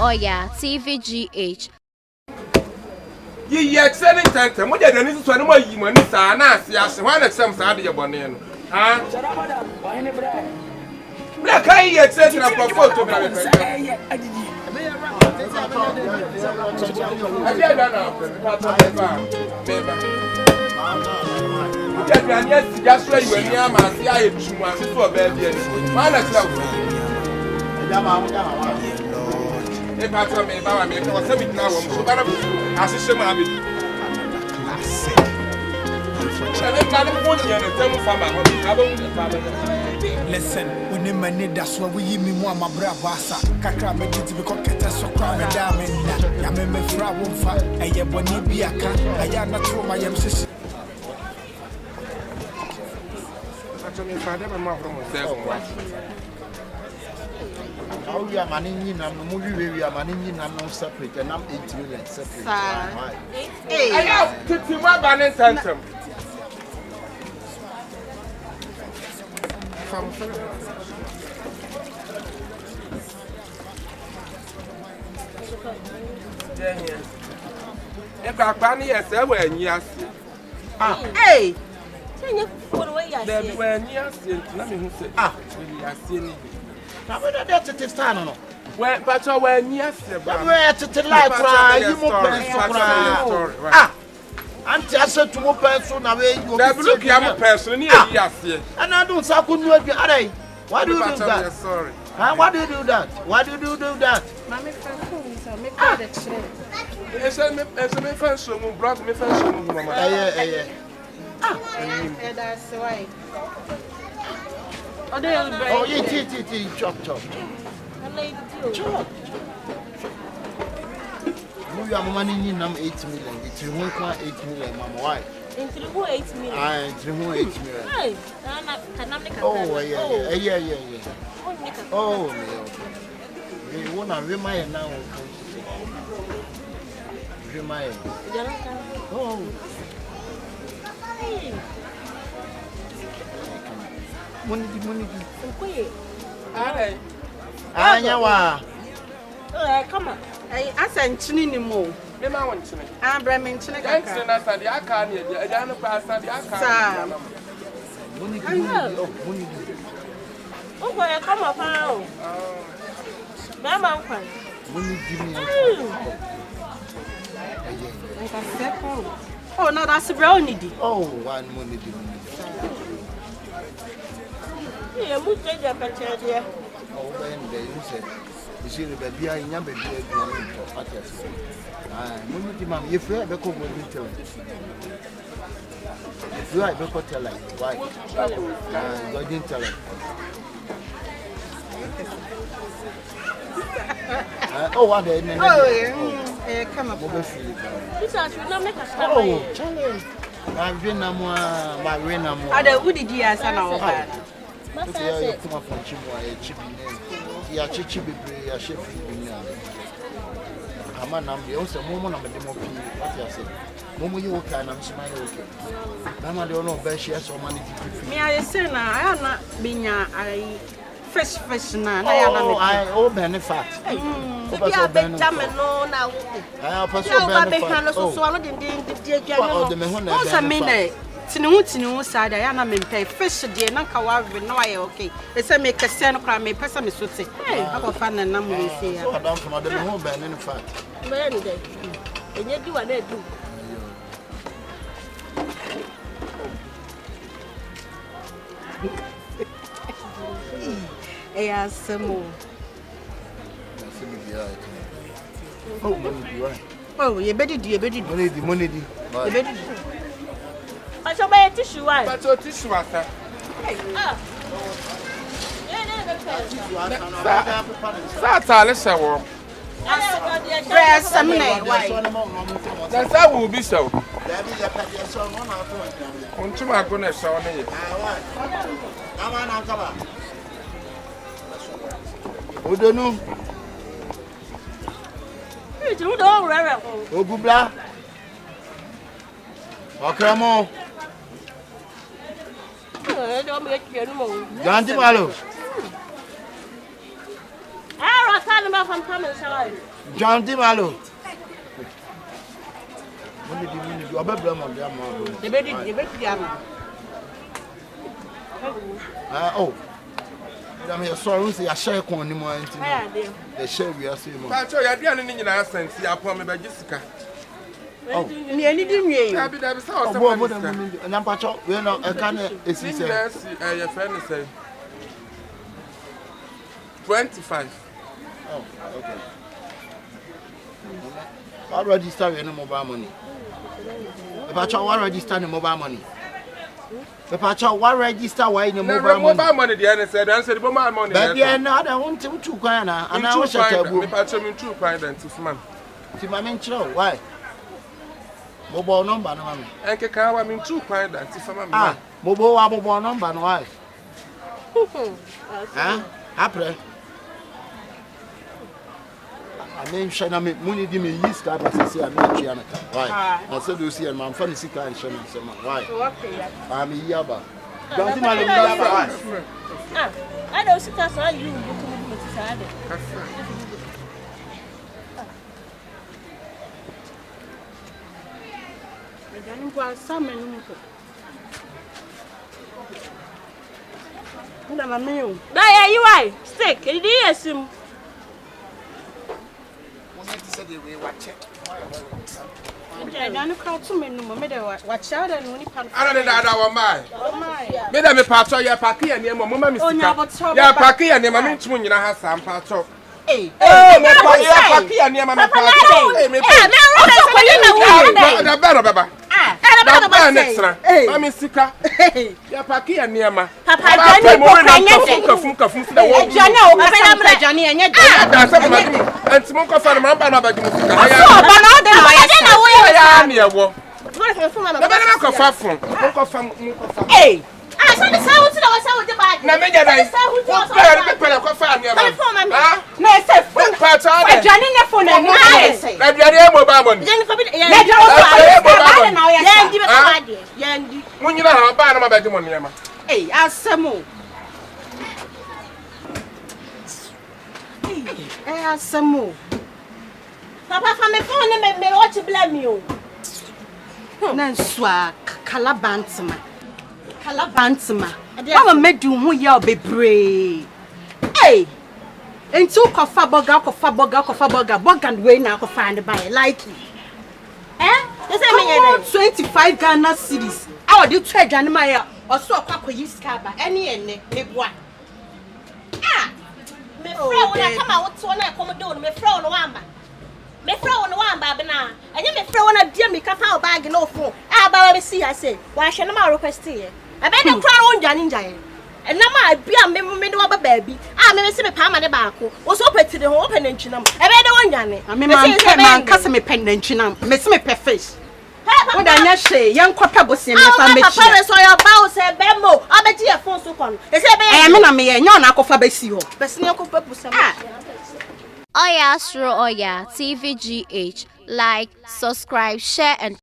Oya TVGH. Ye excelling time. What you need to know more you money sana siase. Why not some sad your bonnet? Ah. Black I excelling a photo. Just where you were near my eye before baby. Man, if I tell me about me, I was having now, so that I see my baby. Listen, when the money that's what we give me more, my brabasa. Kakra me did to cocket so crime and diamond. I mean, me fra won't fight. I am one biaka. I am not true, my sister. Actually, if I never more from myself, how we are managing a movie, we are managing a separate, and I'm 8 million separate. I have 51 banner center. If I ban yes, I will yes. Hey! There were yes, let me say, we are seeing it. Now, we're not there to this time. Well, but when yes, we're to the life, you move. Ah! And just to move person away, you look at a person, yes, and I don't say, couldn't you be a why do you do that? Sorry. Why do you do that? Why do you do that? Mammy, make that explain. As a me first, so brought me first. That's why. Oh, you chop. We are money in 8 million. It's 1.8 million, Mama. Why? Into 8 million. I 8 million. Oh, yeah. Oh, we want to remind now. Remind. Oh. Money. Anyawa. Come on. I sent Chinini Mo. Me ma want to. I'm Bremen Chinaka. Thanks to Nasa, the Akani, the Adana Pasta, the Akani. Money. Oh, where come up now? Mama, money give me. Like a second. Oh, no, that's a brownie. Oh, one money. Yeah, we take a picture there. Oh, when they said, you see, the baby, I never did it. If you have a couple of tell if you have a tell why? I didn't tell it. Oh, what they come up. Oh, Charlie. I've been no more. My win no more. Ada who did you ask now? You come up from Chimwa, chipping. You are chipping, you are shifting. I'm a number. Also, Momo, I'm a demo. What you say? Momo, you can. I'm smiling. Okay. I'm a don't know. But she has so money. Me, I say now. I have not been a fresh now. I owe benefit. Maybe I bet them alone now. I have also benefit. So I didn't What's a minute? Tinu side, I am in pay fish dear, Nanka, no, I okay. It's a make a sand crime, a person is to say, hey, I will find a number. I don't from the home band in fact. And yet do what they do. Yes, some more. Oh, you better do, money. I shall buy a tissue. But your tissue, that's all. Let's say, Press some name. That's how will be so. Unto my goodness, on it. Who don't know? You don't know, oh, Bubla. Okay, more. Don't make you no more. Ganti Malo. I can't John Dimalo. When did you blame on them? Oh, I'm here. Sorry, I share con him. The share we are seeing. But you're doing in your sense. You are poor, by Jessica. Oh, anything you have been and I'm patch up. We're not a can. It's your friend say 25. Oh, okay. What register your mobile money? The patch what register the mobile money? The patch what register why in the mobile money? The answer said, answer the mobile money. But yeah, no, I want to 2 coin, and I was a patch him in 2 coin and 2 man. See my men, why? Mobile number, no man. And I mean 2 coin and 2 man. Ah, mobile number, no why? Huh? Après. I mean, Shana, money give me yeast, but I say I'm not Chiana. Why? I said, you see, and my funny sick and Shana. Why? I'm a Yaba. Don't I don't see that's how you Stick, it is him. I don't call too many watch out and only part. I don't know my. Madame Pato, your Paki and your mamma, your Paki and your mamma, you have some part of. Hey, Paki and your mamma, I'm Sika. Your Paki and Yama. Papa, Johnny, and smoke of a mamba. Hey, I said the sound to the bag. No, maybe I Papa, from the phone, me watch you blame you. Nanswa Calabantima. Mama made you who you'll be brave. Hey, and two coffee bog and way now to find by like it. Eh? 25 Ghana cities. I would do trade Janmaya or so a couple of scabba, any and big one. Ah, me when I come out to one I come down, me throw no one. Me throw on one babana, and you may throw on a dear me cacao bag in no phone. Ah, but see, I say, why shall I request here? I bet no crown on Janinja. And now I be a member of a baby. I may see a palm at the back, was open to the open and chinam. I bet no one Janny. I mean, my cousin me pen and chinam, miss me per face. What I say, young copper was in my family. I saw your bow say bemo. I bet you a phone so con. I am a me and you're not of a besio. But sneak of purpose. Oya Astro Oya TVGH. Like, subscribe, share, and